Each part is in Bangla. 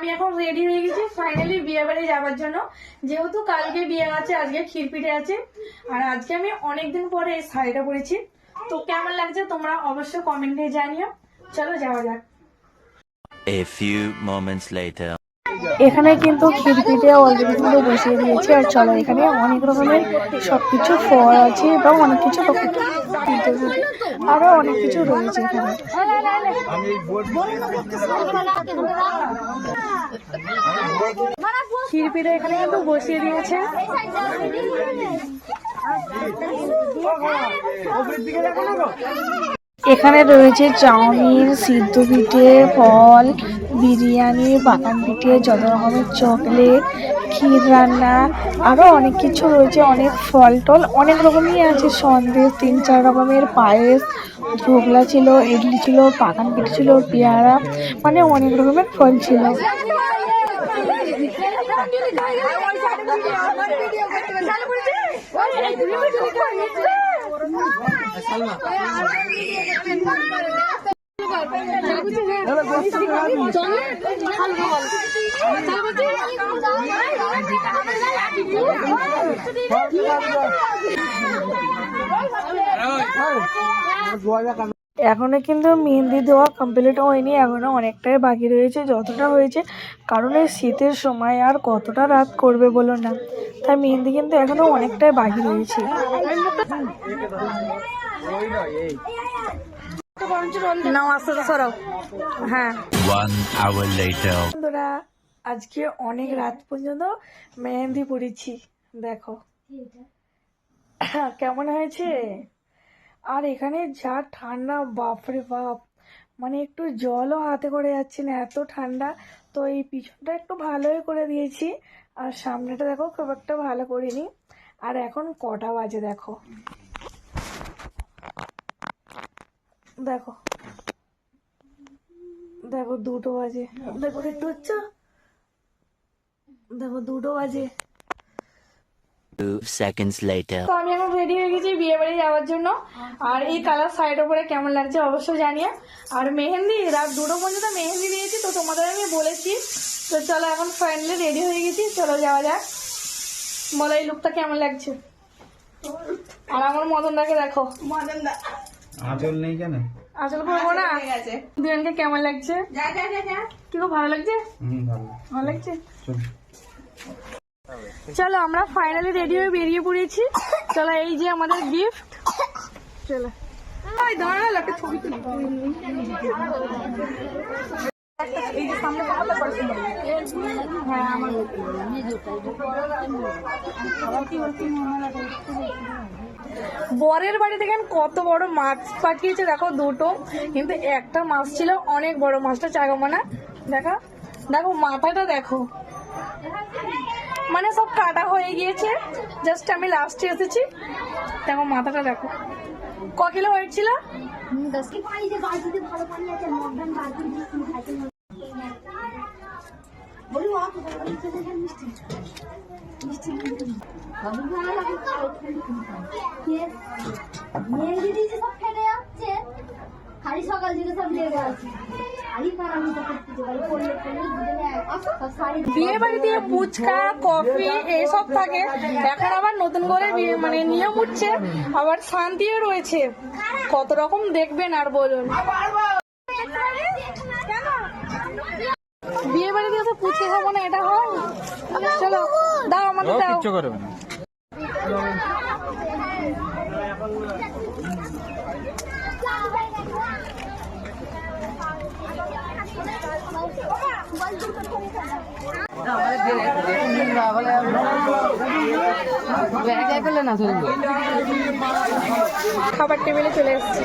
আমি এখন রেডি হয়ে গেছি ফাইনালি বিয়ে বাড়ি যাওয়ার জন্য। যেহেতু কালকে বিয়ে আছে, আজকে ক্ষীরপিঠে আছে, আর আজকে আমি অনেকদিন পরে এই শাড়িটা পরেছি। তো কেমন লাগছে তোমরা অবশ্যই কমেন্টে জানিও। চলো যাওয়া যাক। A few moments later. এখানে কিন্তু ক্ষীরপিঠে অলরেডি কিন্তু বসিয়ে দিয়েছে। আর চলো, এখানে অনেক রকমের সবকিছু ফল আছে এবং অনেক কিছু আরো অনেক কিছু রয়েছে এখানে। ক্ষীরপিঠে এখানে কিন্তু বসিয়ে দিয়েছে। এখানে রয়েছে চাউমিন, সিদ্ধ পিঠে, ফল, বিরিয়ানি, বাগান পিঠে, যত রকমের চকলেট, ক্ষীর রান্না, আরো অনেক কিছু রয়েছে। অনেক ফল টল অনেক রকমই আছে, সন্দেশ, 3-4 রকমের পায়েস, ধোকলা ছিল, ইডলি ছিল, বাগান পিঠে ছিল, পেয়ারা, মানে অনেক রকমের ফল ছিল। এখনো কিন্তু মেহেন্দি দেওয়া কমপ্লিট হয়নি, এখনো অনেকটাই বাকি রয়েছে। যতটা হয়েছে, কারণ এই শীতের সময় আর কতটা রাত করবে বলো না, তাই মেহেন্দি কিন্তু এখনো অনেকটাই বাকি রয়েছে। হ্যাঁ, বন্ধুরা আজকে অনেক রাত পর্যন্ত মেহেন্দি পড়েছি, দেখো কেমন হয়েছে। আর এখানে যা ঠান্ডা, বাপরে বাপ, মানে একটু জলও হাতে করে যাচ্ছে না, এত ঠান্ডা। তো এই পিছনটা একটু ভালোই করে দিয়েছি, আর সামনেটা দেখো খুব একটা ভালো করিনি। আর এখন কটা বাজে দেখো, দেখো দেখো 2টো বাজে, দেখো একটু হচ্ছে, দেখো 2টো বাজে। 2 seconds later. তো আমি এখন রেডি হয়ে গেছি বিয়ে বাড়ি যাওয়ার জন্য। আর এই কালার শাড়িটার উপরে কেমন লাগছে অবশ্যই জানিয়ে। আর মেহেন্দি রাত 2টো পর্যন্ত মেহেন্দি দিয়েছি, তো তোমাদের আমি বলেছি। তো চলো এখন ফাইনালি রেডি হয়ে গেছি, চলো যাওয়া যাক। বলো এই লুকটা কেমন লাগছে। আর আমার মদনদাকে দেখো, মদনদা আঁচল নেই কেন, আঁচল করবো না। দুজনকে কেমন লাগছে, কি খুব ভালো লাগছে, ভালো লাগছে। চলো আমরা ফাইনালি রেডি হয়ে বেরিয়ে পড়েছি। চলো এই যে আমাদের গিফট, চলো একটা ছবি তুলি। এই যে সামনে বরের বাড়ি দেখেন কত বড় মাছ পাঠিয়েছে, দেখো 2টো, কিন্তু একটা মাছ ছিল অনেক বড়, মাছটা চাগাবো না। দেখো দেখো মাথাটা দেখো, মানে সব কাটা হয়ে গিয়েছে, জাস্ট আমি লাস্টে এসেছি। দেখো মাথাটা দেখো, ক কিলো ওয়েট ছিল। বিয়ে বাড়িতে ফুচকা, কফি এইসব থাকে। এখন আবার নতুন করে মানে নিয়ম উঠছে, আবার শান্তিও রয়েছে, কত রকম দেখবেন আর বলুন। বিয়ে বাড়িতে তো ফুচকা খাবো না, এটা হয়। চলো দাও আমাদের দাও। খাবার টেবিলে চলে এসেছি।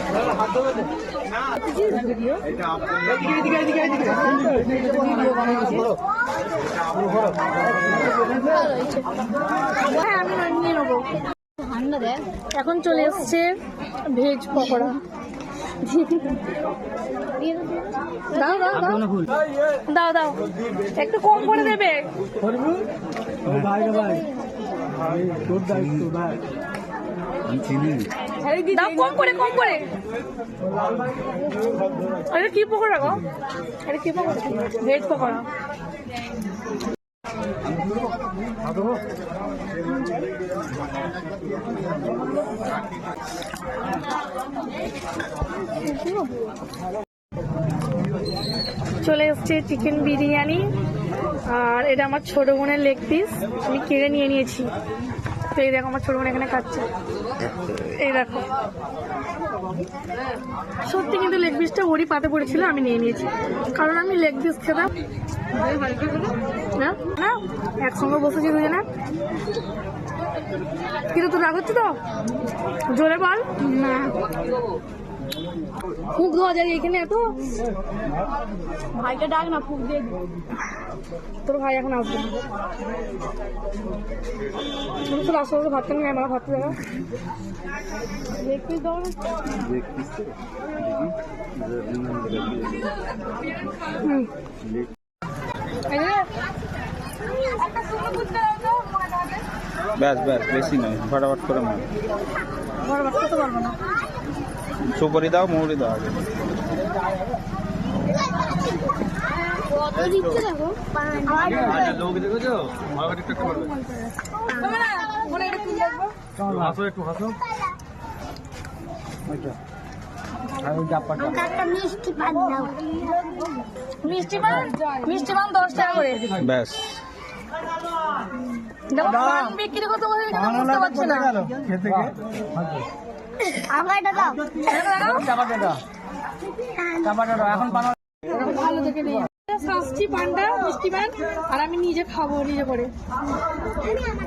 হ্যাঁ আমি নিয়ে নেবো। এখন চলে এসছে ভেজ পকোড়া। দাও দাও দাও দাও দাও, একটু কম করে দেবে। দাও কম করে, কম করে। আরে কি পকোড়া গো, আরে কি পকোড়া, ভেজ পকোড়া। চলে এসছে চিকেন বিরিয়ানি, আর এটা আমার ছোট বোনের লেগ পিস, আমি কেড়ে নিয়ে নিয়েছি। তো এই দেখো আমার ছোট বোন এখানে খাচ্ছে, এই দেখো। সত্যি কিন্তু লেগ পিসটা ওরই পাতে পড়েছিল, আমি নিয়ে নিয়েছি কারণ আমি লেগ পিস খেতাম না। না একসঙ্গে বসেছি দুজনে। কিন্তু তোর রাগ হচ্ছে তো, জোরে বল না। ফুক দেওয়া যায় এখানে এত, ভাইকে ডাক না, ফুক দিয়ে তোর ভাই এখন আসবে। তোর আসলে ভাত কেন আমার ভাত দেওয়া ব্যাস ব্যাস, বেশি নয়, ফটাফট করে মার। ভাত করতে পারবো না। সুপারি দাও, মৌরি দাও আগে। মিষ্টি পান 10 টাকা করে। ব্যাস, দেখো পান বিক্রি করতে বসে এখানে বুঝতে পারছি না। ভালো দেখে নিয়ে শাস্তি পানটা, মিষ্টি পান, আর আমি নিজে খাবো নিজে করে।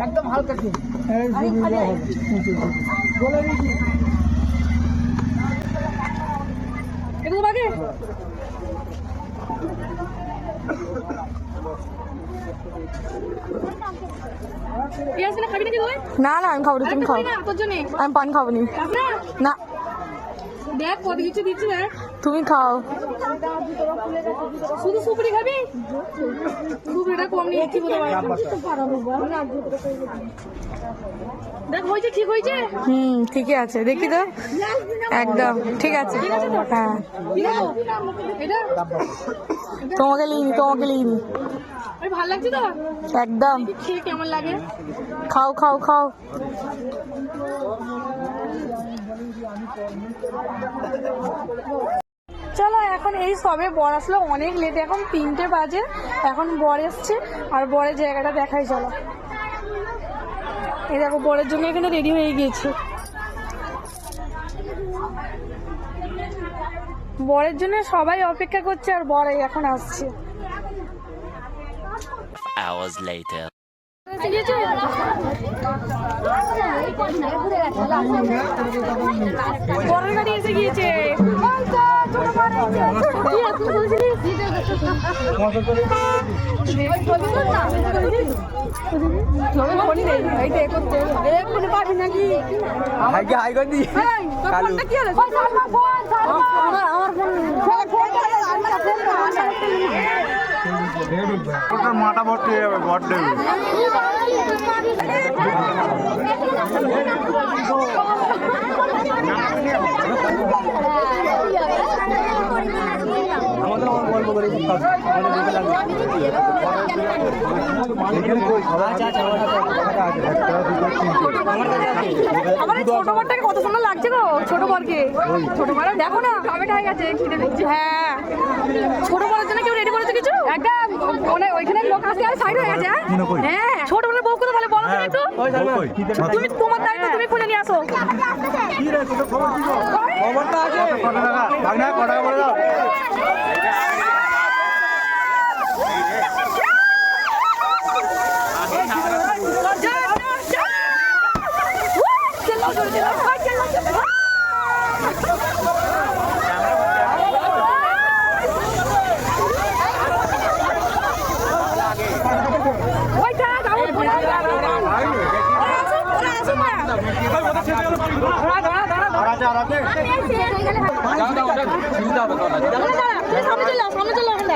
একদম হালকা এটা বাগে খাবি নাকি তুই? না না আমি খাবো না, তুমি খাও। তোর জন্য আমি পান খাবো নি। না দেখ কত কিছু দিচ্ছি, দেখ তুমি খাও। শুধু সুপুরি খাবি? সুপুরিটা কম নিয়েছি বোধ হয়। দেখ হয়েছে, ঠিক হয়েছে। ঠিকই আছে, দেখি তো। একদম ঠিক আছে। হ্যাঁ এটা তোমাকে লিনি, তোমাকে লিনি। আমি ভালো লাগছে তো একদম। খেয়ে কেমন লাগে? খাও খাও খাও। চলো এখন এই সবে বর আসলো, অনেক লেট, এখন 3টে বাজে, এখন বর এসছে আর বরের জায়গাটা দেখাই। চলো এই দেখো বরের জন্য এখানে রেডি হয়ে গিয়েছে। বরের জন্য সবাই অপেক্ষা করছে আর বর এখন আসছে। Hours later. বরের গাড়ি এসে গিয়েছে। মাটা ভর্তি হয়ে যাবে, গড দেবে। আমার এই ছোট বরটাকে কত সুন্দর লাগছে গো, ছোট বরকে। ছোট বর দেখো না কামেটা হয়ে গেছে, খিদে পেয়েছে। হ্যাঁ ছোট বরের জন্য কেউ রেডি করেছে কিছু? একদম ওইখানে লোক আসতে আর সাইড হয়ে গেছে। হ্যাঁ ছোট বরের বউ কোথায় তাহলে বলো তুমি একটু। তুমি তোমার দায়িত্ব, তুমি খুঁজে নিয়ে আসো। খবরটা আছে, কত টাকা ভাগনা, কত টাকা বলে দাও। সামনে চলো।